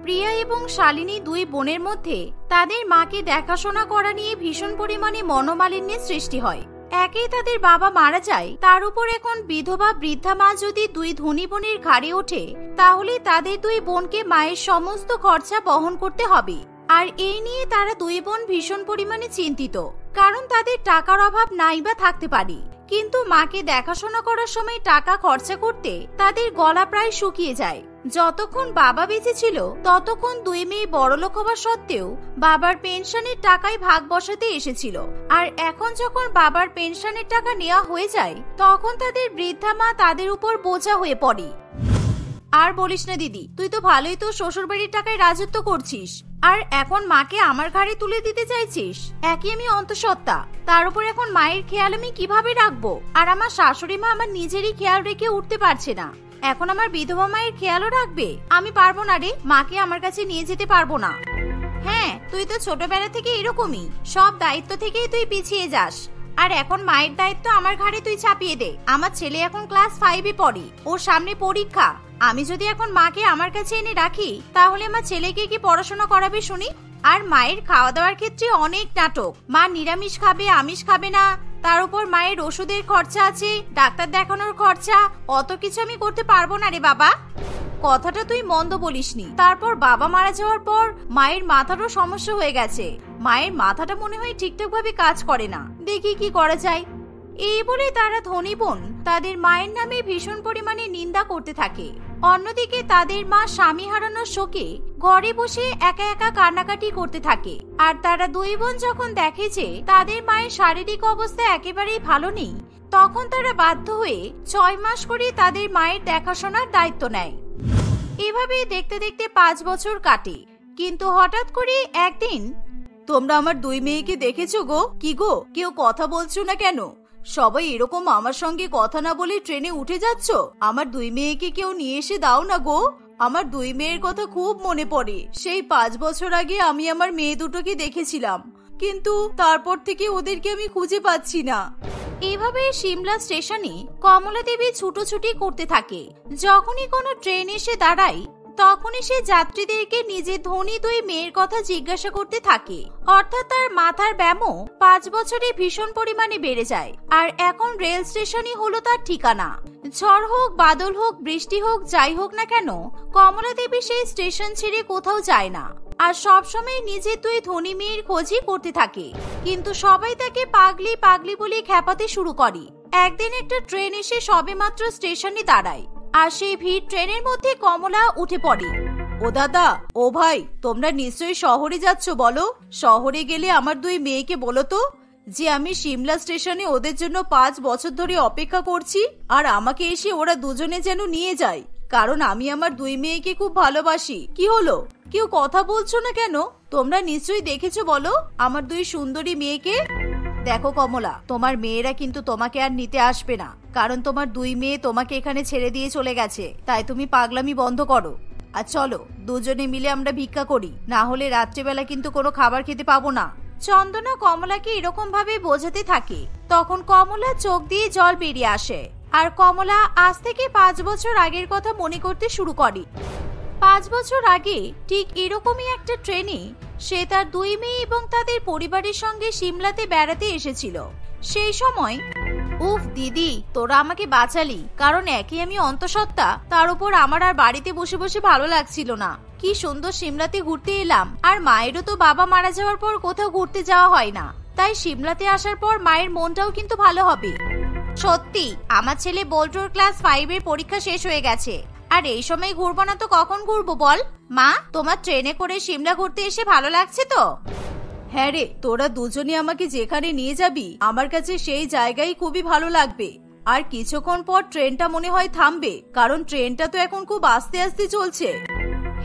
প্রিয়া এবং শালিনী দুই বোনের মধ্যে তাদের মাকে দেখাশোনা করা নিয়ে ভীষণ পরিমাণে মনোমালিন্যের সৃষ্টি হয়। একেই তাদের বাবা মারা যায়, তার উপর এখন বিধবা বৃদ্ধা মা যদি দুই ধনী বোনের ঘাড়ে ওঠে তাহলে তাদের দুই বোনকে মায়ের সমস্ত খরচা বহন করতে হবে। আর এই নিয়ে তারা দুই বোন ভীষণ পরিমাণে চিন্তিত, কারণ তাদের টাকার অভাব নাই বা থাকতে পারে, কিন্তু মাকে দেখাশোনা করার সময় টাকা খরচা করতে তাদের গলা প্রায় শুকিয়ে যায়। যতক্ষণ বাবা বেঁচে ছিল ততক্ষণ দুই মেয়ে বড়লোক হওয়া সত্ত্বেও বাবার পেনশনের টাকায় ভাগ বসাতে এসেছিল, আর এখন যখন বাবার পেনশনের টাকা নেওয়া হয়ে যায় তখন তাদের বৃদ্ধা মা তাদের উপর বোঝা হয়ে পড়ে। আর বলিস না দিদি, তুই তো ভালোই তো শ্বশুর বাড়ির টাকায় রাজত্ব করছিস, আর এখন মাকে আমার ঘাড়ে তুলে দিতে চাইছিস। একই আমি অন্তঃসত্ত্বা, তার উপর এখন মায়ের খেয়াল আমি কিভাবে রাখবো? আর আমার শাশুড়ি মা আমার নিজেরই খেয়াল রেখে উঠতে পারছে না, এখন আমার বিধবা মায়ের খেয়ালও রাখবে? আমি পারবো না রে, মাকে আমার কাছে নিয়ে যেতে পারবো না। হ্যাঁ, তুই তো ছোটবেলা থেকে এরকমই, সব দায়িত্ব থেকেই তুই পিছিয়ে যাস, আর এখন মায়ের দায়িত্ব আমার ঘাড়ে তুই চাপিয়ে দে। আমার ছেলে এখন ক্লাস 5-এ পড়ে, ওর সামনে পরীক্ষা। আমি যদি এখন মাকে আমার কাছে এনে রাখি তাহলে আমার ছেলেকে কি পড়াশোনা করাবে শুনি? আর মায়ের খাওয়া দাওয়ার ক্ষেত্রে অনেক নাটক, মা নিরামিষ খাবে, আমিষ খাবে না, তার উপর মায়ের ওষুধের খরচা আছে, ডাক্তার দেখানোর খরচা, অত কিছু আমি করতে পারবো না রে বাবা। কথাটা তুই মন্দ বলিসনি। তারপর বাবা মারা যাওয়ার পর মায়ের মাথারও সমস্যা হয়ে গেছে, মায়ের মাথাটা মনে হয় ঠিকঠাক ভাবে কাজ করে না, দেখি কি করা যায়। এই বলে তারা ধনী বোন তাদের মায়ের নামে ভীষণ পরিমাণে নিন্দা করতে থাকে। অন্যদিকে তাদের মা স্বামী হারানোর শোকে ঘরে বসে একা একা কান্নাকাটি করতে থাকে। আর তারা দুই বোন যখন দেখে যে তাদের মায়ের শারীরিক অবস্থা একেবারেই ভালো নেই, তখন তারা বাধ্য হয়ে 6 মাস করে তাদের মায়ের দেখাশোনার দায়িত্ব নেয়। এভাবেই দেখতে দেখতে 5 বছর কাটে। কিন্তু হঠাৎ করে একদিন, তোমরা আমার দুই মেয়েকে দেখেছো গো? কি গো, কেউ কথা বলছো না কেন? সবাই এরকম আমার সঙ্গে কথা না বলে ট্রেনে উঠে যাচ্ছ? আমার দুই মেয়েকে কেউ নিয়ে এসে দাও না গো, আমার দুই মেয়ের কথা খুব মনে পড়ে। সেই 5 বছর আগে আমি আমার মেয়ে দুটোকে দেখেছিলাম, কিন্তু তারপর থেকে ওদেরকে আমি খুঁজে পাচ্ছি না। এভাবে সিমলা স্টেশনে কমলা দেবী ছুটোছুটি করতে থাকে। যখনই কোনো ট্রেন এসে দাঁড়ায় তখনই সে যাত্রীদেরকে নিজের ধনী দুই মেয়ের কথা জিজ্ঞাসা করতে থাকে। অর্থাৎ তার মাথার ব্যামো 5 বছরে ভীষণ পরিমাণে বেড়ে যায়, আর এখন রেল স্টেশনই হলো তার ঠিকানা। ঝড় হোক, বাদল হোক, বৃষ্টি হোক, যাই হোক না কেন, কমলা দেবী সেই স্টেশন ছেড়ে কোথাও যায় না, আর সবসময় নিজের দুই ধনী মেয়ের খোঁজই করতে থাকে। কিন্তু সবাই তাকে পাগলি পাগলি বলে খেপাতে শুরু করে। একদিন একটা ট্রেন এসে সবেমাত্র স্টেশনে দাঁড়ায়, আর সেই ভিড় ট্রেনের মধ্যে কমলা উঠে পড়ে। ও দাদা, ও ভাই, তোমরা নিশ্চয়ই শহরে যাচ্ছ, বলো। শহরে গেলে আমার দুই মেয়েকে বলো তো যে আমি সিমলা স্টেশনে ওদের জন্য 5 বছর ধরে অপেক্ষা করছি, আর আমাকে এসে ওরা দুজনে যেন নিয়ে যায়, কারণ আমি আমার দুই মেয়েকে খুব ভালোবাসি। কি হলো, কেউ কথা বলছো না কেন? তোমরা নিশ্চয়ই দেখেছো, বলো আমার দুই সুন্দরী মেয়েকে। দেখো কমলা, তোমার মেয়েরা কিন্তু তোমাকে আর নিতে আসবে না, কারণ তোমার দুই মেয়ে তোমাকে এখানে ছেড়ে দিয়ে চলে গেছে। তাই তুমি পাগলামি বন্ধ করো, আর চলো দুজনে মিলে আমরা ভিক্ষা করি, না হলে রাত্রিবেলা কিন্তু কোনো খাবার খেতে পাবো না। চন্দনা কমলাকে এরকম ভাবে বোঝাতে থাকে। তখন কমলা চোখ দিয়ে জল বেরিয়ে আসে, আর কমলা আজ থেকে 5 বছর আগের কথা মনে করতে শুরু করে। 5 বছর আগে ঠিক এরকমই একটা ট্রেনে সে তার দুই মেয়ে এবং তাদের পরিবারের সঙ্গে সিমলাতে বেড়াতে এসেছিল। সেই সময়, উফ দিদি, তোরা আমাকে বাঁচালি, কারণ একই আমি অন্তঃসত্ত্বা, তার উপর আমার আর বাড়িতে বসে বসে ভালো লাগছিল না। কি সুন্দর সিমলাতে ঘুরতে এলাম, আর মায়েরও তো বাবা মারা যাওয়ার পর কোথাও ঘুরতে যাওয়া হয় না, তাই সিমলাতে আসার পর মায়ের মনটাও কিন্তু ভালো হবে। সত্যি, আমার ছেলে বোল্টোর ক্লাস 5-এর পরীক্ষা শেষ হয়ে গেছে, আর এই সময় ঘুরবো না তো কখন ঘুরবো বল? মা, তোমার ট্রেনে করে সিমলা ঘুরতে এসে ভালো লাগছে তো? হ্যাঁ রে, তোরা দুজনে আমাকে যেখানে নিয়ে যাবি আমার কাছে সেই জায়গায় খুবই ভালো লাগবে। আর কিছুক্ষণ পর ট্রেনটা মনে হয় থামবে, কারণ ট্রেনটা তো এখন খুব আস্তে আস্তে চলছে।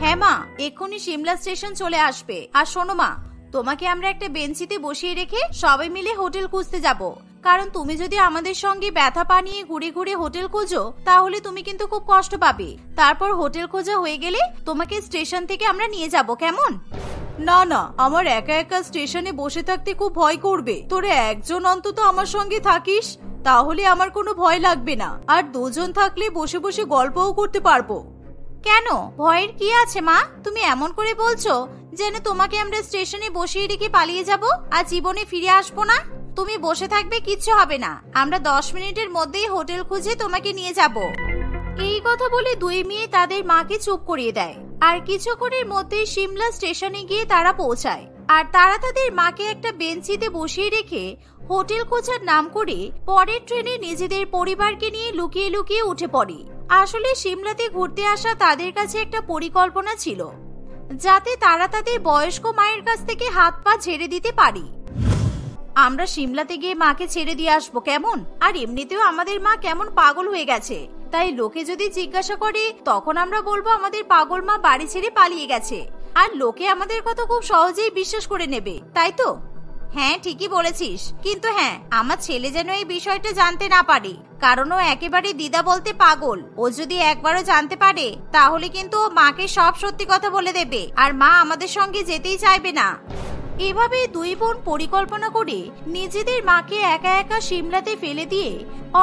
হ্যাঁ মা, এক্ষুনি সিমলা স্টেশন চলে আসবে। আর শোনো মা, তোমাকে আমরা একটা বেঞ্চিতে বসিয়ে রেখে সবাই মিলে হোটেল খুঁজতে যাব, কারণ তুমি যদি আমাদের সঙ্গে ব্যথা পা নিয়ে ঘুরে ঘুরে হোটেল খোঁজো তাহলে তুমি কিন্তু খুব কষ্ট পাবে। তারপর হোটেল খোঁজা হয়ে গেলে তোমাকে স্টেশন থেকে আমরা নিয়ে যাব, কেমন? না না, আমার একা একা স্টেশনে বসে থাকতে খুব ভয় করবে। তোরা একজন অন্তত আমার সঙ্গে থাকিস, তাহলে আমার কোনো ভয় লাগবে না, আর দুজন থাকলে বসে বসে গল্পও করতে পারবো। কেন, ভয়ের কি আছে মা? তুমি এমন করে বলছো যেন তোমাকে আমরা স্টেশনে বসিয়ে রেখে পালিয়ে যাব আর জীবনে ফিরে আসবো না। তুমি বসে থাকবে, কিচ্ছু হবে না। আমরা 10 মিনিটের মধ্যেই হোটেল খুঁজে তোমাকে নিয়ে যাব। এই কথা বলে দুই মেয়ে তাদের মাকে চুপ করিয়ে দেয়। আর কিছুক্ষণের মধ্যেই সিমলা স্টেশনে গিয়ে তারা পৌঁছায়। আর তারা তাদের মাকে একটা বেঞ্চিতে বসিয়ে রেখে হোটেল খোঁজার নাম করে পরের ট্রেনে নিজেদের পরিবারকে নিয়ে লুকিয়ে লুকিয়ে উঠে পড়ে। আসলে সিমলাতে ঘুরতে আসা তাদের কাছে একটা পরিকল্পনা ছিল, যাতে তারা তাদের বয়স্ক মায়ের কাছ থেকে হাত পা ছেড়ে দিতে পারে। আমরা সিমলাতে গিয়ে মাকে ছেড়ে দিয়ে আসবো, কেমন? আর এমনিতেও আমাদের মা কেমন পাগল হয়ে গেছে, তাই লোকে যদি জিজ্ঞাসা করে তখন আমরা বলবো আমাদের পাগল মা বাড়ি ছেড়ে পালিয়ে গেছে। আর লোকে আমাদের কথা খুব সহজেই বিশ্বাস করে নেবে, তাই তো? হ্যাঁ, ঠিকই বলেছিস। কিন্তু হ্যাঁ, আমার ছেলে যেন এই বিষয়টা জানতে না পারে, কারণ ও একেবারে দিদা বলতে পাগল। ও যদি একবারও জানতে পারে তাহলে কিন্তু ও মাকে সব সত্যি কথা বলে দেবে, আর মা আমাদের সঙ্গে যেতেই চাইবে না। এভাবে দুই বোন পরিকল্পনা করে নিজেদের মাকে একা একা সিমলাতে ফেলে দিয়ে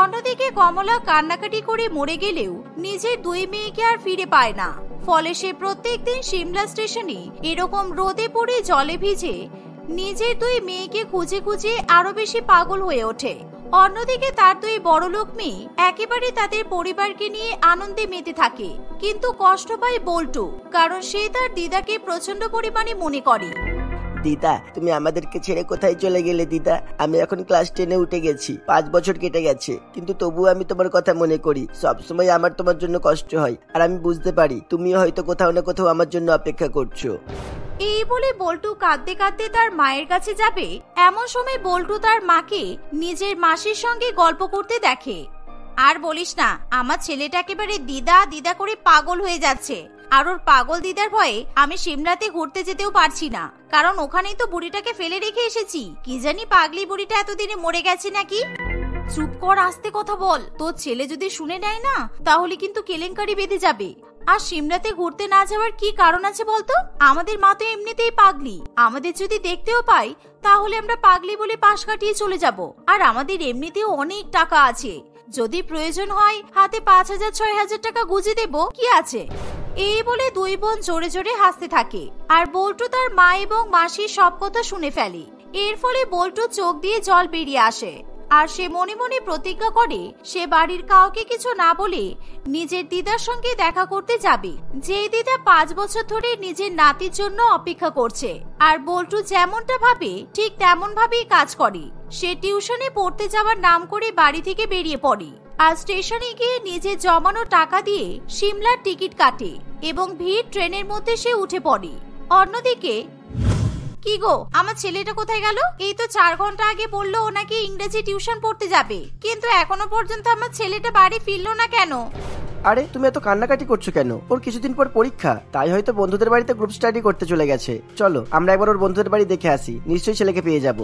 অন্যদিকে কমলা কান্নাকাটি করে মরে গেলেও নিজের দুই মেয়েকে আর ফিরে পায় না। ফলে সে প্রত্যেকদিন সিমলা স্টেশনে এরকম রোদে পড়ে জলে ভিজে নিজের দুই মেয়েকে খুঁজে খুঁজে আরো বেশি পাগল হয়ে ওঠে। অন্যদিকে তার দুই বড়লোক মেয়ে একেবারে তাদের পরিবারকে নিয়ে আনন্দে মেতে থাকে, কিন্তু কষ্ট পায় বল্টু, কারণ সে তার দিদাকে প্রচন্ড পরিমাণে মনে করে। দিদা, তুমি আমাদেরকে ছেড়ে কোথায় চলে গেলে দিদা? আমি এখন ক্লাস 10-এ উঠে গেছি, 5 বছর কেটে গেছে, কিন্তু তবুও আমি তোমার কথা মনে করি। সবসময় আমার তোমার জন্য কষ্ট হয়, আর আমি বুঝতে পারি তুমিও হয়তো কোথাও না কোথাও আমার জন্য অপেক্ষা করছো। এই বলে বল্টু কাঁদতে কাঁদতে তার মায়ের কাছে যাবে, এমন সময় বল্টু তার মাকে নিজের মাসির সঙ্গে গল্প করতে দেখে। আর বলিস না, আমার ছেলেটা একেবারে দিদা দিদা করে পাগল হয়ে যাচ্ছে। আর ওর পাগল দিদার ভয়ে আমি সিমলাতে ঘুরতে যেতেও পারছি না, কারণ ওখানেই তো বুড়িটাকে ফেলে রেখে এসেছি। কি জানি পাগলি বুড়িটা এতদিনে মরে গেছে নাকি। চুপ কর, আস্তে কথা বল। তোর ছেলে যদি শুনে নেয় না তাহলে কিন্তু কেলেঙ্কারি বেঁধে যাবে। আর সিমলাতে ঘুরতে না যাওয়ার কি কারণ আছে বলতো? আমাদের মা তো এমনিতেই পাগলি। আমাদের যদি দেখতেও পাই তাহলে আমরা পাগলি বলে পাশ কাটিয়ে চলে যাব। আর আমাদের এমনিতেও অনেক টাকা আছে, যদি প্রয়োজন হয় হাতে 5,000-6,000 টাকা গুঁজে দেব, কি আছে? এই বলে দুই বোন জোরে জোরে হাসতে থাকে। আর বল্টু তার মা এবং মাসির সব কথা শুনে ফেলে। এর ফলে বল্টু চোখ দিয়ে জল বেরিয়ে আসে। আর সে মনে মনে প্রতিজ্ঞা করে সে বাড়ির কাউকে কিছু না বলে নিজের দিদার সঙ্গে দেখা করতে যাবে, যে দিদা 5 বছর ধরে নিজের নাতির জন্য অপেক্ষা করছে। আর বল্টু যেমনটা ভাবে ঠিক তেমন ভাবেই কাজ করে। সে টিউশনে পড়তে যাওয়ার নাম করে বাড়ি থেকে বেরিয়ে পড়ে। আর স্টেশনে গিয়ে নিজের জমানো টাকা দিয়ে সিমলার টিকিট কাটে এবং ভিড় ট্রেনের মধ্যে সে উঠে পড়ে। অন্যদিকে, কি গো, আমার ছেলেটা কোথায় গেল? এই তো 4 ঘন্টা আগে বললো ও নাকি ইংরেজি টিউশন পড়তে যাবে, কিন্তু এখনো পর্যন্ত আমার ছেলেটা বাড়ি ফিরলো না কেন? আরে, তুমি এত কান্নাকাটি করছো কেন? ওর কিছুদিন পর পরীক্ষা, তাই হয়তো বন্ধুদের বাড়িতে গ্রুপ স্টাডি করতে চলে গেছে। চলো আমরা একবার ওর বন্ধুদের বাড়ি দেখে আসি, নিশ্চয়ই ছেলেকে পেয়ে যাব।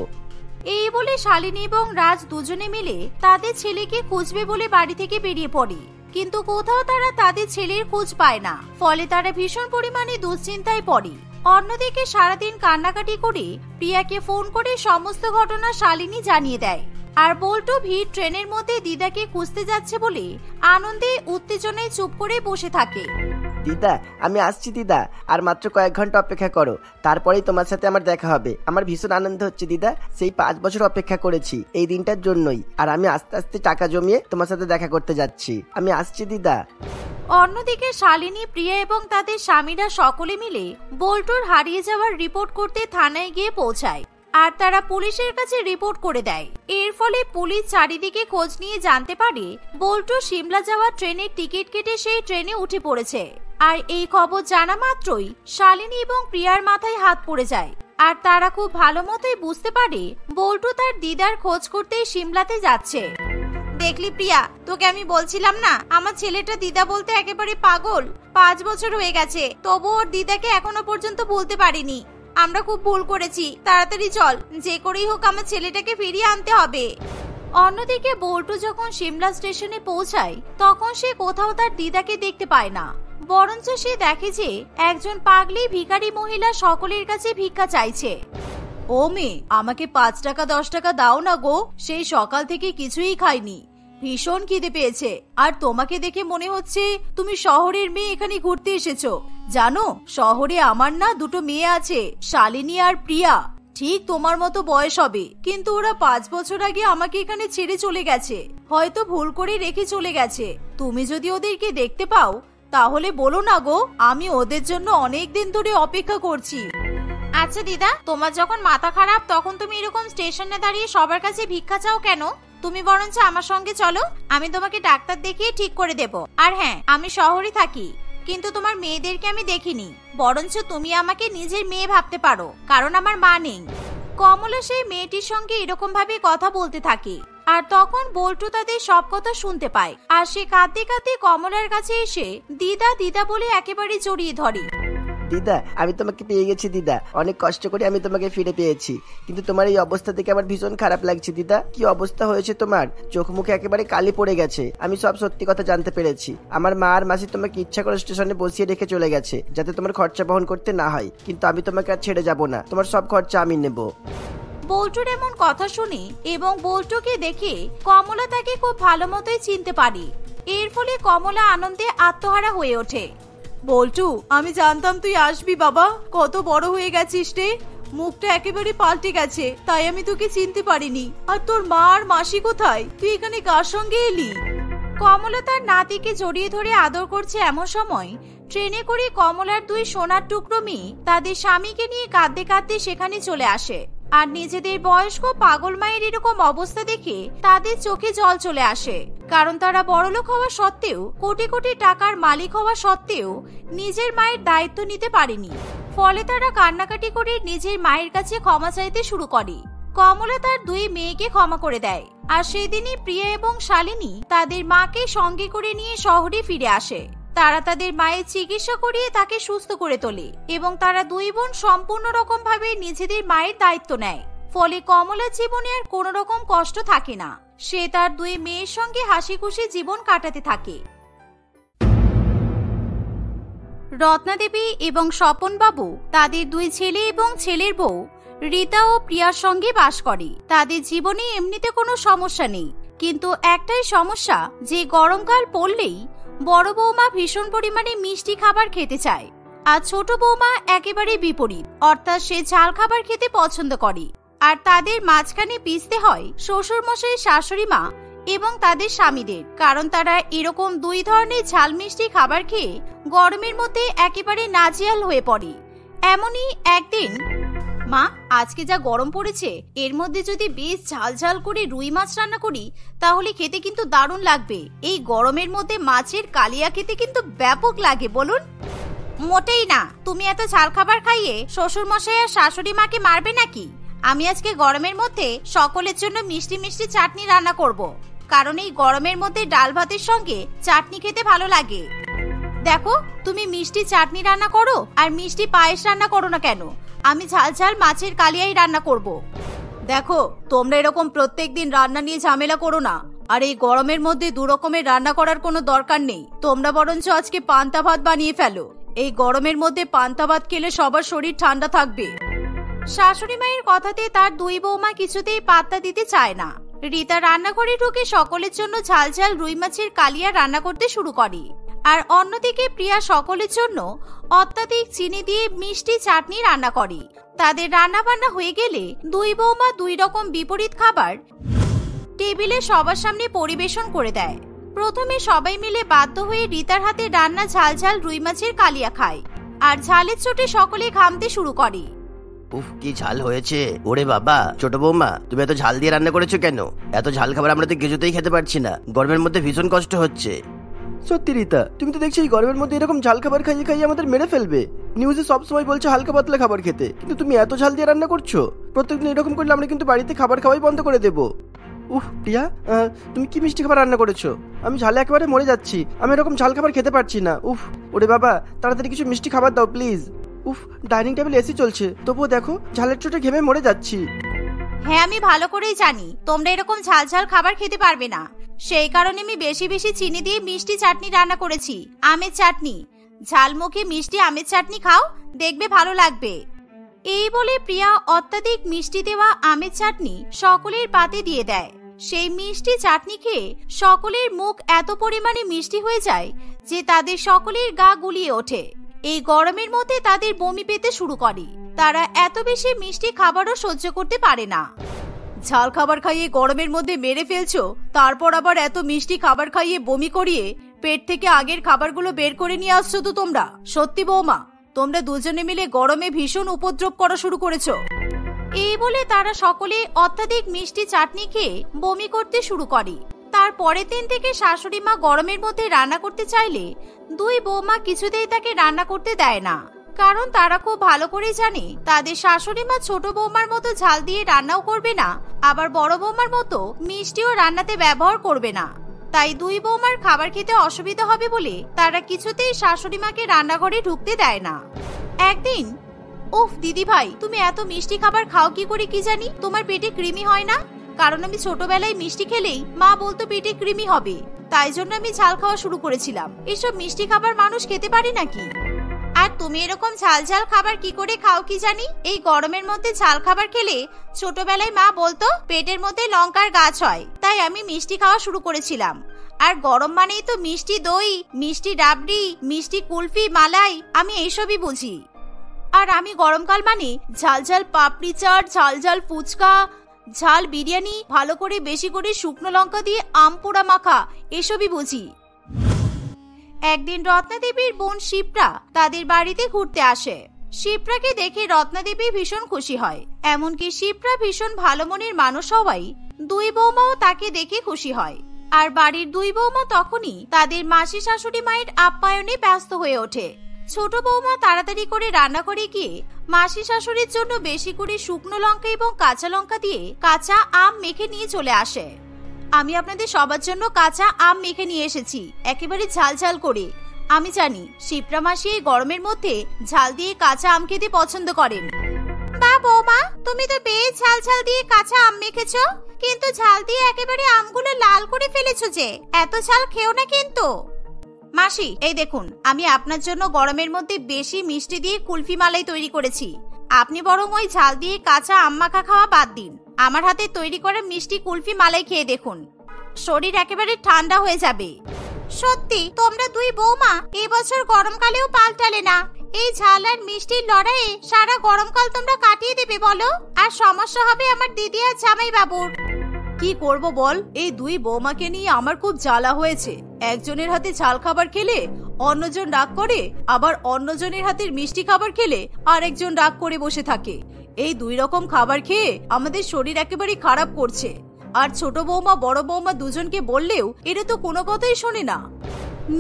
এই বলে শালিনী এবং রাজ দুজনে মিলে তাদের ছেলেকে খুঁজবে বলে বাড়ি থেকে বেরিয়ে পড়ে, কিন্তু কোথাও তারা তাদের ছেলের খোঁজ পায় না। ফলে তারা ভীষণ পরিমাণে দুশ্চিন্তায় পড়ে। অন্যদিকে সারাদিন কান্নাকাটি করে প্রিয়াকে ফোন করে সমস্ত ঘটনা শালিনী জানিয়ে দেয়। আর বল্টু ভিড় ট্রেনের মধ্যে দিদাকে খুঁজতে যাচ্ছে বলে আনন্দে উত্তেজনায় চুপ করে বসে থাকে। দিদা, আমি আসছি দিদা, আর মাত্র কয়েক ঘন্টা অপেক্ষা করো, তারপরেই তোমার সাথে আমার দেখা হবে। আমার ভীষণ আনন্দ হচ্ছে দিদা, সেই 5 বছর অপেক্ষা করেছি এই দিনটার জন্যই। আর আমি আস্তে আস্তে টাকা জমিয়ে তোমার সাথে দেখা করতে যাচ্ছি। আমি আসছি দিদা। অন্যদিকে শালিনী, প্রিয়া এবং তাদের স্বামীরা সকলে মিলে বল্টুর হারিয়ে যাওয়ার রিপোর্ট করতে থানায় গিয়ে পৌঁছায়। আর তারা পুলিশের কাছে রিপোর্ট করে দেয়। এর ফলে পুলিশ চারিদিকে খোঁজ নিয়ে জানতে পারে বল্টু সিমলা যাওয়ার ট্রেনের টিকিট কেটে সেই ট্রেনে উঠে পড়েছে। আর এই খবর জানা মাত্রই শালিনী এবং প্রিয়ার মাথায় হাত পড়ে যায়। আর তারা খুব ভালো মতোই বুঝতে পারে বল্টু তার দিদার খোঁজ করতেই সিমলাতে যাচ্ছে। দেখলি প্রিয়া, তোকে আমি বলছিলাম না আমার ছেলেটা দিদা বলতে একেবারে পাগল। 5 বছর হয়ে গেছে, তবু ওর দিদাকে এখনো পর্যন্ত বলতে পারিনি। আমরা খুব ভুল করেছি, তাড়াতাড়ি চল, যে করেই হোক আমার ছেলেটাকে ফিরিয়ে আনতে হবে। অন্যদিকে বল্টু যখন সিমলা স্টেশনে পৌঁছায় তখন সে কোথাও তার দিদাকে দেখতে পায় না, বরঞ্চ সে দেখে যে একজন পাগলি ভিখারি মহিলা সকলের কাছে ভিক্ষা চাইছে। ও মেয়ে, আমাকে 5 টাকা 10 টাকা দাও না গো, সেই সকাল থেকে কিছুই খাইনি। ভীষণ খিদে পেয়েছে। আর তোমাকে দেখে মনে হচ্ছে তুমি শহরের মেয়ে এখানে ঘুরতে এসেছো। জানো, শহরে আমার না দুটো মেয়ে আছে, শালিনী আর প্রিয়া। ঠিক তোমার মতো বয়স হবে, কিন্তু ওরা 5 বছর আগে আমাকে এখানে ছেড়ে চলে গেছে। হয়তো ভুল করে রেখে চলে গেছে। তুমি যদি ওদেরকে দেখতে পাও তাহলে বলো না গো, আমি ওদের জন্য অনেক দিন ধরে অপেক্ষা করছি। আচ্ছা দিদা, তোমার যখন মাথা খারাপ তখন তুমি এরকম স্টেশনে দাঁড়িয়ে সবার কাছে ভিক্ষা চাও কেন? তুমি বরঞ্চ আমার সঙ্গে চলো, আমি তোমাকে ডাক্তার দেখিয়ে ঠিক করে দেব। আর হ্যাঁ, আমি শহরে থাকি, কিন্তু তোমার মেয়েদেরকে আমি দেখিনি। বরঞ্চ তুমি আমাকে নিজের মেয়ে ভাবতে পারো, কারণ আমার মা নেই। কমলা সেই মেয়েটির সঙ্গে এরকম ভাবে কথা বলতে থাকে। আর তখন বল্টু তাদের সব কথা শুনতে পায়। আর সে কাঁদতে কাঁদতে কমলার কাছে এসে দিদা দিদা বলে একেবারে জড়িয়ে ধরে। দিদা, আমি তোমাকে পেয়ে গেছি দিদা। অনেক কষ্ট করে আমি তোমাকে ফিরে পেয়েছি, কিন্তু তোমার এই অবস্থা দেখে আমার ভীষণ খারাপ লাগছে দিদা। কি অবস্থা হয়েছে তোমার, চোখ মুখে একেবারে কালি পড়ে গেছে। আমি সব সত্যি কথা জানতে পেরেছি। আমার মা আর মাসি তোমাকে ইচ্ছা করে স্টেশনে বসিয়ে রেখে চলে গেছে, যাতে তোমার খরচা বহন করতে না হয়। কিন্তু আমি তোমাকে আর ছেড়ে যাব না, তোমার সব খরচা আমি নেব। বল্টুর এমন কথা শুনে এবং বল্টুকে দেখে কমলা তাকে খুব ভালো মতোই চিনতে পারে। এর ফলে কমলা আনন্দে আত্মহারা হয়ে ওঠে। বল্টু, আমি জানতাম তুই আসবি বাবা। কত বড় হয়ে গেছিস রে, মুখটা একেবারে পাল্টে গেছে, তাই আমি তোকে চিনতে পারিনি। আর তোর মা আর মাসি কোথায়? তুই এখানে কার সঙ্গে এলি? কমলা তার নাতিকে জড়িয়ে ধরে আদর করছে এমন সময় ট্রেনে করে কমলার 2 সোনার টুকরো মেয়ে তাদের স্বামীকে নিয়ে কাঁদতে কাঁদতে সেখানে চলে আসে। আর নিজেদের বয়স্ক পাগল মায়ের এরকম অবস্থা দেখে তাদের চোখে জল চলে আসে। কারণ তারা বড়লোক হওয়া সত্ত্বেও, কোটি কোটি টাকার মালিক হওয়া সত্ত্বেও নিজের মায়ের দায়িত্ব নিতে পারেনি। ফলে তারা কান্নাকাটি করে নিজের মায়ের কাছে ক্ষমা চাইতে শুরু করে। কমলা তার 2 মেয়েকে ক্ষমা করে দেয়। আর সেদিনই প্রিয়া এবং শালিনী তাদের মাকে সঙ্গে করে নিয়ে শহরে ফিরে আসে। তারা তাদের মায়ের চিকিৎসা করিয়ে তাকে সুস্থ করে তোলে এবং তারা 2 বোন সম্পূর্ণ রকম ভাবে নিজেদের মায়ের দায়িত্ব নেয়। ফলে কমলার জীবনে আর কোনো রকম কষ্ট থাকে না। সে তার 2 মেয়ের সঙ্গে হাসি খুশি জীবন কাটাতে থাকে। রত্নাদেবী এবং স্বপন বাবু তাদের 2 ছেলে এবং ছেলের বউ রীতা ও প্রিয়ার সঙ্গে বাস করে। তাদের জীবনে এমনিতে কোনো সমস্যা নেই, কিন্তু একটাই সমস্যা যে গরমকাল পড়লেই বড় বৌমা ভীষণ পরিমাণে মিষ্টি খাবার খেতে চায়, আর ছোট বৌমা একেবারে বিপরীত, অর্থাৎ সে ঝাল খাবার খেতে পছন্দ করে। আর তাদের মাঝখানে পিছতে হয় শ্বশুর মশাই, শাশুড়ি মা এবং তাদের স্বামীদের, কারণ তারা এরকম 2 ধরনের ঝাল মিষ্টি খাবার খেয়ে গরমের মধ্যে একেবারে নাজেহাল হয়ে পড়ে। এমনই একদিন, মা, আজকে যা গরম পড়েছে, এর মধ্যে যদি বেশ ঝাল ঝাল করে রুই মাছ রান্না করি তাহলে খেতে কিন্তু দারুণ লাগবে। এই গরমের মধ্যে মাছের কালিয়া খেতে কিন্তু ব্যাপক লাগে, বলুন। মোটেই না, তুমি এত ঝাল খাবার খাইয়ে শ্বশুর মশাই আর শাশুড়ি মাকে মারবে নাকি? আমি আজকে গরমের মধ্যে সকলের জন্য মিষ্টি মিষ্টি চাটনি রান্না করব, কারণ এই গরমের মধ্যে ডাল ভাতের সঙ্গে চাটনি খেতে ভালো লাগে। দেখো, তুমি মিষ্টি চাটনি রান্না করো আর মিষ্টি পায়েস রান্না করো না কেন, আমি ঝাল ঝাল মাছের কালিয়াই রান্না করব। দেখো, তোমরা এরকম প্রত্যেকদিন রান্না নিয়ে ঝামেলা করো না। আর এই গরমের মধ্যে 2 রকমের রান্না করার কোনো দরকার নেই। তোমরা বরঞ্চ আজকে পান্তা ভাত বানিয়ে ফেলো। এই গরমের মধ্যে পান্তা ভাত খেলে সবার শরীর ঠান্ডা থাকবে। শাশুড়ি মায়ের কথাতে তার 2 বৌমা কিছুতেই পাত্তা দিতে চায় না। রীতা রান্নাঘরে ঢুকে সকলের জন্য ঝাল ঝাল রুই মাছের কালিয়া রান্না করতে শুরু করে। আর অন্যদিকে প্রিয়া সকলের জন্য অত্যাধিক চিনি দিয়ে মিষ্টি চাটনি রান্না করে। তাদের রান্না বান্না হয়ে গেলে 2 বৌমা 2 রকম বিপরীত খাবার টেবিলে সবার সামনে পরিবেশন করে দেয়। প্রথমে সবাই মিলে বাধ্য হয়ে রীতার হাতে রান্না ঝাল ঝাল রুই মাছের কালিয়া খায়। আর ঝালের চোটে সকলে ঘামতে শুরু করে। উফ, কি ঝাল হয়েছে! ওরে বাবা, ছোট বৌমা, তুমি এত ঝাল দিয়ে রান্না করেছো কেন? এত ঝাল খাবার আমরা তো কিছুতেই খেতে পারছি না, গরমের মধ্যে ভীষণ কষ্ট হচ্ছে। সত্যি রীতা, তুমি তো দেখছি এই গরমের মধ্যে এরকম ঝাল খাবার খাইয়ে খাইয়ে আমাদের মেরে ফেলবে। নিউজে সবসময় বলছে হালকা পাতলা খাবার খেতে, কিন্তু তুমি এত ঝাল দিয়ে রান্না করছো। প্রত্যেকদিন এরকম করলে আমরা কিন্তু বাড়িতে খাবার খাওয়াই বন্ধ করে দেবো। উফ প্রিয়া, তুমি কি মিষ্টি খাবার রান্না করেছো? আমি ঝালে একেবারে মরে যাচ্ছি, আমি এরকম ঝাল খাবার খেতে পারছি না। উফ, ওরে বাবা, তাড়াতাড়ি কিছু মিষ্টি খাবার দাও প্লিজ। উফ, ডাইনিং টেবিল এসি চলছে, তবুও দেখো ঝালের চোটে ঘেমে মরে যাচ্ছি। হ্যাঁ, আমি ভালো করেই জানি তোমরা এরকম ঝাল ঝাল খাবার খেতে পারবে না। সেই কারণে আমি বেশি বেশি চিনি দিয়ে মিষ্টি চাটনি রান্না করেছি, আমের চাটনি। ঝাল মুখে মিষ্টি আমের চাটনি খাও, দেখবে ভালো লাগবে। এই বলে প্রিয়া অত্যাধিক মিষ্টি দেওয়া আমের চাটনি সকলের পাতে দিয়ে দেয়। সেই মিষ্টি চাটনি খেয়ে সকলের মুখ এত পরিমাণে মিষ্টি হয়ে যায় যে তাদের সকলের গা গুলিয়ে ওঠে। এই গরমের মধ্যে তাদের বমি পেতে শুরু করে। তারা এত বেশি মিষ্টি খাবারও সহ্য করতে পারে না। ঝাল খাবার খাইয়ে গরমের মধ্যে মেরে ফেলছো, তারপর আবার এত মিষ্টি খাবার খাইয়ে বমি করিয়ে পেট থেকে আগের খাবারগুলো বের করে নিয়ে আসছো তো তোমরা। সত্যি বৌমা, তোমরা দুজনে মিলে গরমে ভীষণ উপদ্রব করা শুরু করেছো। এই বলে তারা সকলে অত্যাধিক মিষ্টি চাটনি খেয়ে বমি করতে শুরু করে। তার পরের দিন থেকে শাশুড়ি মা গরমের মধ্যে রান্না করতে চাইলে দুই বৌমা কিছুতেই তাকে রান্না করতে দেয় না, কারণ তারা খুব ভালো করে জানে তাদের শাশুড়ি মা ছোট বৌমার মতো ঝাল দিয়ে রান্নাও করবে না, আবার বড় বৌমার মতো মিষ্টিও রান্নাতে ব্যবহার করবে না। তাই দুই বৌমার খাবার খেতে অসুবিধা হবে বলে তারা কিছুতেই শাশুড়ি মাকে রান্নাঘরে ঢুকতে দেয় না। একদিন, উফ দিদি ভাই, তুমি এত মিষ্টি খাবার খাও কি করে কি জানি, তোমার পেটে কৃমি হয় না? কারণ আমি ছোটবেলায় মিষ্টি খেলেই মা বলতো পেটে কৃমি হবে, তাই জন্য আমি ঝাল খাওয়া শুরু করেছিলাম। এসব মিষ্টি খাবার মানুষ খেতে পারে নাকি? আর তুমি এরকম ঝাল ঝাল খাবার কি করে খাও কি জানি? এই গরমের মধ্যে ঝাল খাবার খেলে ছোটবেলায় মা বলতো পেটের মধ্যে লঙ্কার গাছ হয়, তাই আমি মিষ্টি খাওয়া শুরু করেছিলাম। আর গরম মানেই তো মিষ্টি দই, মিষ্টি রাবড়ি, মিষ্টি কুলফি, মালাই, আমি এইসবই বুঝি। আর আমি গরমকাল মানে ঝাল ঝাল পাপড়ি চাট, ঝাল ঝাল ফুচকা, ঝাল বিরিয়ানি, ভালো করে বেশি করে শুকনো লঙ্কা দিয়ে আম পোড়া মাখা, এসবই বুঝি। একদিন রত্নাদেবীর বোন শিপ্রা তাদের বাড়িতে ঘুরতে আসে। শিপ্রাকে দেখে রত্নাদেবী ভীষণ খুশি হয়। এমনকি শিপ্রা ভীষণ ভালো মনের মানুষ হওয়ায় দুই বৌমাও তাকে দেখে খুশি হয়। আর বাড়ির দুই বৌমা তখনই তাদের মাসি শাশুড়ি মায়ের আপ্যায়নে ব্যস্ত হয়ে ওঠে। ছোট বৌমা তাড়াতাড়ি করে রান্না করে গিয়ে মাসি শাশুড়ির জন্য বেশি করে শুকনো লঙ্কা এবং কাঁচা লঙ্কা দিয়ে কাঁচা আম মেখে নিয়ে চলে আসে। আমি আপনাদের সবার জন্য কাঁচা আম মেখে নিয়ে এসেছি, একেবারে ঝাল ঝাল করে। আমি জানি শিপ্রা মাসি এই গরমের মধ্যে ঝাল দিয়ে কাঁচা আম খেতে পছন্দ করেন। বা বৌমা, তুমি তো বেশ ঝাল ঝাল দিয়ে কাঁচা আম মেখেছো, কিন্তু ঝাল দিয়ে একেবারে আমগুলো লাল করে ফেলেছো যে, এত ঝাল খেও না কিন্তু। মাসি, এই দেখুন, আমি আপনার জন্য গরমের মধ্যে বেশি মিষ্টি দিয়ে কুলফি মালাই তৈরি করেছি। আপনি বরং ওই ঝাল দিয়ে কাঁচা আম মাখা খাওয়া বাদ দিন, আমার হাতে তৈরি করা মিষ্টি কুলফি মালাই খেয়ে দেখুন, শরীর একেবারে ঠান্ডা হয়ে যাবে। সত্যি তোমরা দুই বৌমা এবছর গরমকালেও পাল্টালে না। এই ঝাল আর মিষ্টির লড়াইয়ে সারা গরমকাল তোমরা কাটিয়ে দেবে বলো, আর সমস্যা হবে আমার দিদি আর জামাই বাবুর। কি করব বল, এই দুই বৌমাকে নিয়ে আমার খুব জ্বালা হয়েছে। একজনের হাতে ঝাল খাবার খেলে অন্যজন রাগ করে, আবার অন্যজনের হাতের মিষ্টি খাবার খেলে আরেকজন রাগ করে বসে থাকে। এই দুই রকম খাবার খেয়ে আমাদের শরীর একেবারে খারাপ করছে। আর ছোট বৌমা বড় বৌমা দুজনকে বললেও এরা তো কোনো কথাই শোনে না।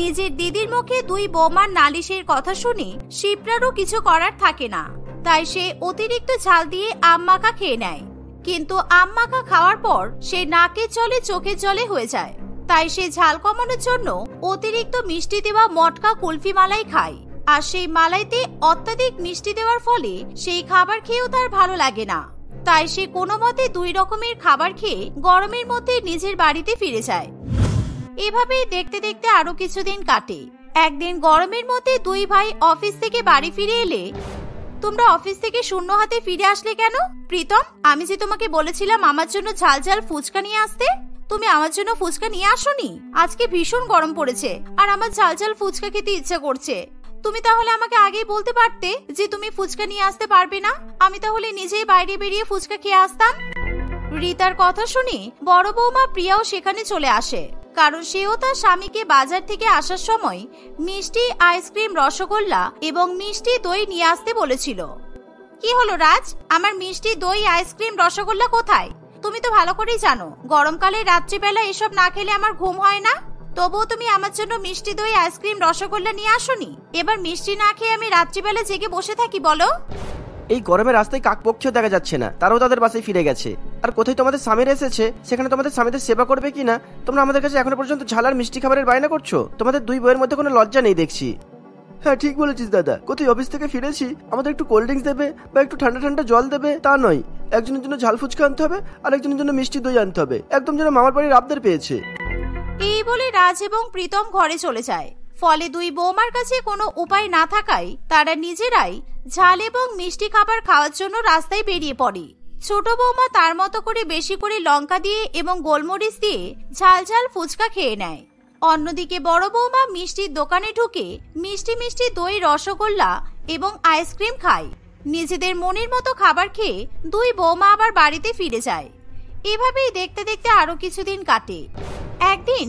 নিজের দিদির মুখে দুই বৌমার নালিশের কথা শুনে শিপ্রারও কিছু করার থাকে না, তাই সে অতিরিক্ত ঝাল দিয়ে আম মাখা খেয়ে নেয়। কিন্তু আম মাখা খাওয়ার পর সে নাকের জলে চোখের জলে হয়ে যায়। তাই সে ঝাল কমানোর জন্য অতিরিক্ত মিষ্টি দেওয়া মটকা কুলফি মালাই খায়। আর সেই মালাইতে অত্যাধিক মিষ্টি দেওয়ার ফলে সেই খাবার খেয়েও তার ভালো লাগে না। তাই সে কোনো মতে দুই রকমের খাবার খেয়ে গরমের মধ্যে নিজের বাড়িতে ফিরে যায়। এভাবেই দেখতে দেখতে আরো কিছুদিন কাটে। একদিন গরমের মধ্যে দুই ভাই অফিস থেকে বাড়ি ফিরে এলে, তোমরা অফিস থেকে শূন্য হাতে ফিরে আসলে কেন? প্রীতম, আমি যে তোমাকে বলেছিলাম আমার জন্য ঝাল ঝাল ফুচকা নিয়ে আসতে, তুমি আমার জন্য ফুচকা নিয়ে আসোনি। আজকে ভীষণ গরম পড়েছে আর আমার ঝাল ঝাল ফুচকা খেতে ইচ্ছা করছে। তুমি তাহলে আমাকে আগেই বলতে পারতে যে তুমি ফুচকা নিয়ে আসতে পারবে না, আমি তাহলে নিজেই বাইরে বেরিয়ে ফুচকা খেয়ে আসতাম। রিতার কথা শুনে বড় বৌমা প্রিয়াও সেখানে চলে আসে, কারণ সেও তার স্বামীকে বাজার থেকে আসার সময় মিষ্টি আইসক্রিম, রসগোল্লা এবং মিষ্টি দই নিয়ে আসতে বলেছিল। কি হলো রাজ, আমার মিষ্টি দই আইসক্রিম রসগোল্লা কোথায়? তুমি তো ভালো করেই জানো গরমকালে রাত্রিবেলা এসব না খেলে আমার ঘুম হয় না, তবুও তুমি আমার জন্য মিষ্টি দই আইসক্রিম রসগোল্লা নিয়ে আসোনি। এবার মিষ্টি না খেয়ে আমি রাত্রিবেলা জেগে বসে থাকি বলো? এই গরমে রাস্তায় কাকপক্ষীও দেখা যাচ্ছে না, তারাও তাদের বাসায় ফিরে গেছে। আর কোথায় তোমাদের স্বামীরা এসেছে, সেখানে তোমাদের স্বামীদের সেবা করবে কিনা তোমরা আমাদের কাছে এখনো পর্যন্ত ঝাল আর মিষ্টি খাবারের বায়না করছো। তোমাদের দুই বইয়ের মধ্যে কোনো লজ্জা নেই দেখছি। হ্যাঁ ঠিক বলেছিস দাদা, কোথায় অফিস থেকে ফিরেছি আমাদের একটু কোল্ড ড্রিঙ্কস দেবে বা একটু ঠান্ডা ঠান্ডা জল দেবে তা নয়, একজনের জন্য ঝাল ফুচকা আনতে হবে আর একজনের জন্য মিষ্টি দই আনতে হবে, একদম যেন মামার বাড়ির আবদার পেয়েছে। এই বলে রাজ এবং প্রীতম ঘরে চলে যায়। ফলে দুই বৌমার কাছে কোনো উপায় না থাকায় তারা নিজেরাই ঝাল এবং মিষ্টি খাবার খাওয়ার জন্য রাস্তায় বেরিয়ে পড়ে। ছোট বৌমা তার মতো করে বেশি করে লঙ্কা দিয়ে এবং গোলমরিচ দিয়ে ঝাল ঝাল ফুচকা খেয়ে নেয়। অন্যদিকে বড় বৌমা মিষ্টির দোকানে ঢুকে মিষ্টি মিষ্টি দই, রসগোল্লা এবং আইসক্রিম খায়। নিজেদের মনের মতো খাবার খেয়ে দুই বৌমা আবার বাড়িতে ফিরে যায়। এভাবেই দেখতে দেখতে আরো কিছুদিন কাটে। একদিন,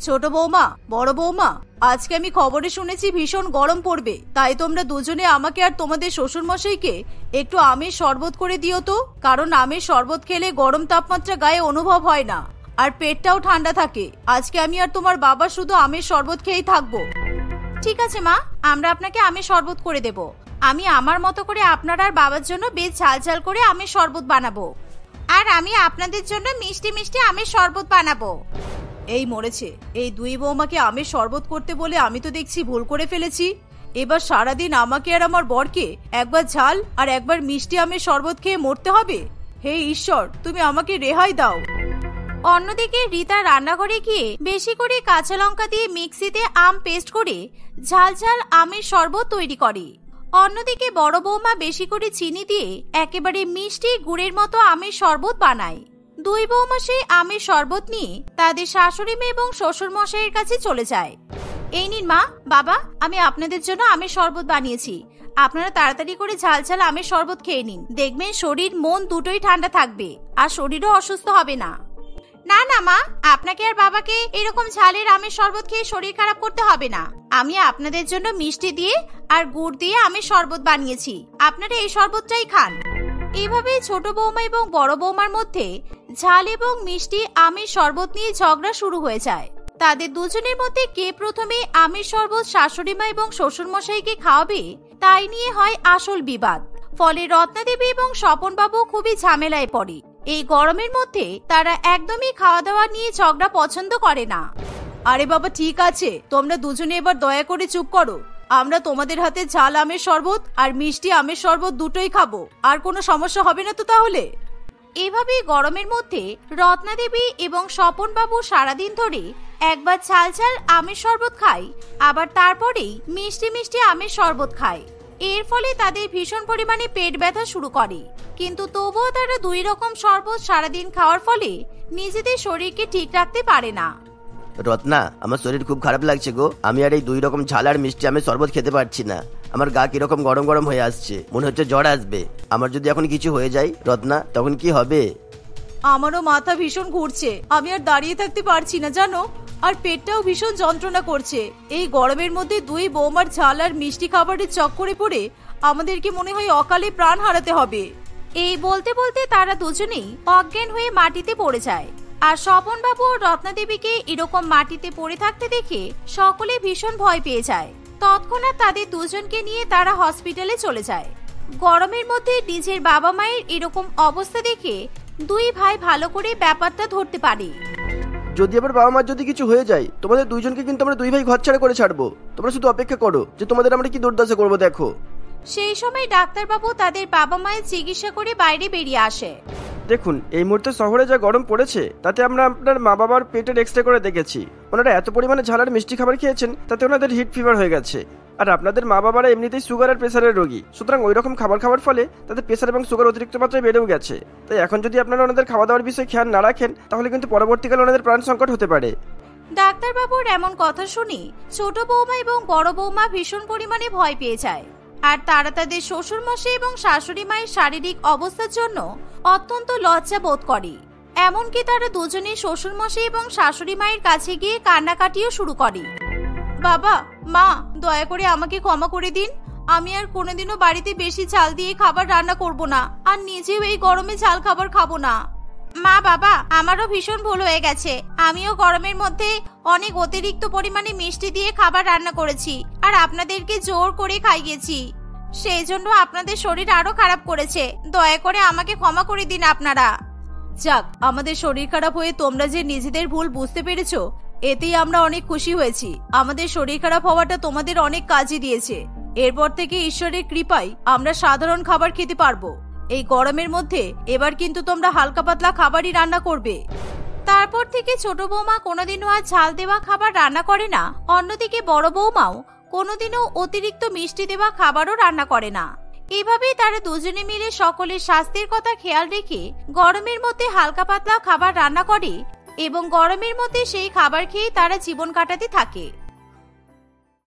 ছোট বৌমা, বড় বৌমা, আজকে আমি খবরে শুনেছি ভীষণ গরম পড়বে, তাই তোমরা দুজনে আমাকে আর তোমাদের শ্বশুর মশাইকে একটু আমের শরবত করে দিও তো, কারণ আমের শরবত খেলে গরম তাপমাত্রা গায়ে অনুভব হয় না আর পেটটাও ঠান্ডা থাকে। আজকে আমি আর তোমার বাবা শুধু আমের শরবত খেয়েই থাকবো। ঠিক আছে মা, আমরা আপনাকে আমের শরবত করে দেব। আমি আমার মতো করে আপনার আর বাবার জন্য বেশ ঝাল ঝাল করে আমের শরবত বানাবো, আর আমি আপনাদের জন্য মিষ্টি মিষ্টি আমের শরবত বানাবো। এই মরেছে, এই দুই বৌমাকে আমের শরবত করতে বলে আমি তো দেখছি ভুল করে ফেলেছি। এবার সারাদিন আমাকে আর আমার বরকে একবার ঝাল আর একবার মিষ্টি আমের শরবত খেয়ে মরতে হবে। হে ঈশ্বর, তুমি আমাকে রেহাই দাও। অন্যদিকে রীতা রান্নাঘরে গিয়ে বেশি করে কাঁচা লঙ্কা দিয়ে মিক্সিতে আম পেস্ট করে ঝাল ঝাল আমের শরবত তৈরি করে। অন্যদিকে বড় বৌমা বেশি করে চিনি দিয়ে একেবারে মিষ্টি গুড়ের মতো আমের শরবত বানায়। দুই বৌমা সেই আমের শরবত নিয়ে তাদের শাশুড়ি মেয়ে এবং শ্বশুর মশাইয়ের কাছে চলে যায়। এই নিন মা, বাবা, আমি আপনাদের জন্য আমের শরবত বানিয়েছি। আপনারা তাড়াতাড়ি করে ঝাল ঝাল আমের শরবত খেয়ে নিন, দেখবেন শরীর মন দুটোই ঠান্ডা থাকবে আর শরীরও অসুস্থ হবে না। না না মা, আপনাকে আর বাবাকে এরকম ঝালের আমের শরবত খেয়ে শরীর খারাপ করতে হবে না। আমি আপনাদের জন্য মিষ্টি দিয়ে আর গুড় দিয়ে আমের শরবত বানিয়েছি, আপনারা এই শরবতটাই খান। এইভাবেই ছোট বৌমা এবং বড় বৌমার মধ্যে ঝাল এবং মিষ্টি আমের শরবত নিয়ে ঝগড়া শুরু হয়ে যায়। তাদের দুজনের মধ্যে কে প্রথমে আমের শরবত শাশুড়িমা এবং শ্বশুর মশাইকে খাওয়াবে তাই নিয়ে হয় আসল বিবাদ। ফলে রত্নাদেবী এবং স্বপনবাবু খুবই ঝামেলায় পড়ে। এই গরমের মধ্যে তারা একদমই খাওয়া দাওয়া নিয়ে ঝগড়া পছন্দ করে না। আরে বাবা, ঠিক আছে, তোমরা দুজনে এবার দয়া করে চুপ করো। আমরা তোমাদের হাতে ঝাল আমের শরবত আর মিষ্টি আমের শরবত দুটোই খাবো, আর কোনো সমস্যা হবে না তো তাহলে? এভাবেই গরমের মধ্যে রত্নাদেবী এবং স্বপনবাবু সারাদিন ধরে একবার ঝাল ঝাল আমের শরবত খায়, আবার তারপরেই মিষ্টি মিষ্টি আমের শরবত খায়। এর ফলে তাদের ভীষণ পরিমাণে পেট ব্যথা শুরু করে, কিন্তু তবুও তারা দুই রকম শরবত সারাদিন খাওয়ার ফলে নিজেদের শরীরকে ঠিক রাখতে পারে না। রত্না, আমার শরীর খুব খারাপ লাগছে গো। আমি আর এই দুই রকম ঝাল আর মিষ্টি আমের শরবত খেতে পারছি না। আমার গা কিরকম গরম গরম হয়ে আসছে, মনে হচ্ছে জ্বর আসবে। আমার যদি এখন কিছু হয়ে যায় রত্না, তখন কি হবে? আমারও মাথা ভীষণ ঘুরছে, আমি আর দাঁড়িয়ে থাকতে পারছি না জানো, আর পেটটাও ভীষণ যন্ত্রণা করছে। এই গরমের মধ্যে দুই বৌমার ঝাল আর মিষ্টি খাবারের চক্করে পড়ে আমাদেরকে মনে হয় অকালে প্রাণ হারাতে হবে। এই বলতে বলতে তারা দুজনেই অজ্ঞান হয়ে মাটিতে পড়ে যায়। আর স্বপনবাবু ও রত্নাদেবীকে এরকম মাটিতে পড়ে থাকতে দেখে সকলে ভীষণ ভয় পেয়ে যায়। তৎক্ষণাৎ তাদের দুজনকে নিয়ে তারা হসপিটালে চলে যায়। গরমের মধ্যে নিজের বাবা মায়ের এরকম অবস্থা দেখে দুই ভাই ভালো করে ব্যাপারটা ধরতে পারে। যদি আবার বাবা মার যদি কিছু হয়ে যায়, তোমাদের দুইজনকে কিন্তু আমরা দুই ভাই ঘর ছাড়া করে ছাড়বো। তোমরা শুধু অপেক্ষা করো যে তোমাদের আমরা কি দুর্দশা করবো দেখো। সেই সময় ডাক্তারবাবু তাদের বাবা মায়ের চিকিৎসা করে বাইরে বেরিয়ে আসে। দেখুন, এই মুহূর্তে শহরে যা গরম পড়েছে তাতে আমরা আপনার মা বাবার পেটের এক্সরে করে দেখেছি। ওনারা এত পরিমাণে ঝাল আর মিষ্টি খাবার খেয়েছেন তাতে ওনাদের হিট ফিভার হয়ে গেছে। আর আপনাদের মা বাবারা এমনিতেই সুগার আর প্রেসারের রোগী, সুতরাং ওই রকম খাবার খাওয়ার ফলে তাদের প্রেসার এবং সুগার অতিরিক্ত মাত্রায় বেড়েও গেছে। তাই এখন যদি আপনারা ওনাদের খাওয়া দাওয়ার বিষয়ে খেয়াল না রাখেন তাহলে কিন্তু পরবর্তীকালে ওনাদের প্রাণ সংকট হতে পারে। ডাক্তারবাবুর এমন কথা শুনে ছোট বৌমা এবং বড় বৌমা ভীষণ পরিমাণে ভয় পেয়ে যায়। আর তারা তাদের শ্বশুর মশাই এবং শাশুড়ি মায়ের শারীরিক অবস্থার জন্য অত্যন্ত লজ্জা বোধ করে। এমনকি তারা দুজনে শ্বশুর মশাই এবং শাশুড়ি মায়ের কাছে গিয়ে কান্নাকাটিও শুরু করে। বাবা, মা, দয়া করে আমাকে ক্ষমা করে দিন। আমি আর কোনোদিনও বাড়িতে বেশি ঝাল দিয়ে খাবার রান্না করব না, আর নিজেও এই গরমে ঝাল খাবার খাবো না। মা বাবা, আমারও ভীষণ ভুল হয়ে গেছে। আমিও গরমের মধ্যে অনেক অতিরিক্ত পরিমাণে মিষ্টি দিয়ে খাবার রান্না করেছি আর আপনাদেরকে জোর করে খাইয়েছি। সেই জন্য আপনাদের শরীর আরো খারাপ করেছে। দয়া করে আমাকে ক্ষমা করে দিন আপনারা। যাক, আমাদের শরীর খারাপ হয়ে তোমরা যে নিজেদের ভুল বুঝতে পেরেছো, এতেই আমরা অনেক খুশি হয়েছি। আমাদের শরীর খারাপ হওয়াটা তোমাদের অনেক কাজে দিয়েছে। এরপর থেকে ঈশ্বরের কৃপায় আমরা সাধারণ খাবার খেতে পারবো। এই গরমের মধ্যে এবার কিন্তু তোমরা হালকা পাতলা খাবারই রান্না করবে। তারপর থেকে ছোট বৌমা কোনোদিনও আর ঝাল দেওয়া খাবার রান্না করে না। অন্যদিকে বড় বৌমাও কোনোদিনও অতিরিক্ত মিষ্টি দেওয়া খাবারও রান্না করে না। এভাবেই তারা দুজনে মিলে সকলের স্বাস্থ্যের কথা খেয়াল রেখে গরমের মধ্যে হালকা পাতলা খাবার রান্না করে এবং গরমের মধ্যে সেই খাবার খেয়ে তারা জীবন কাটাতে থাকে।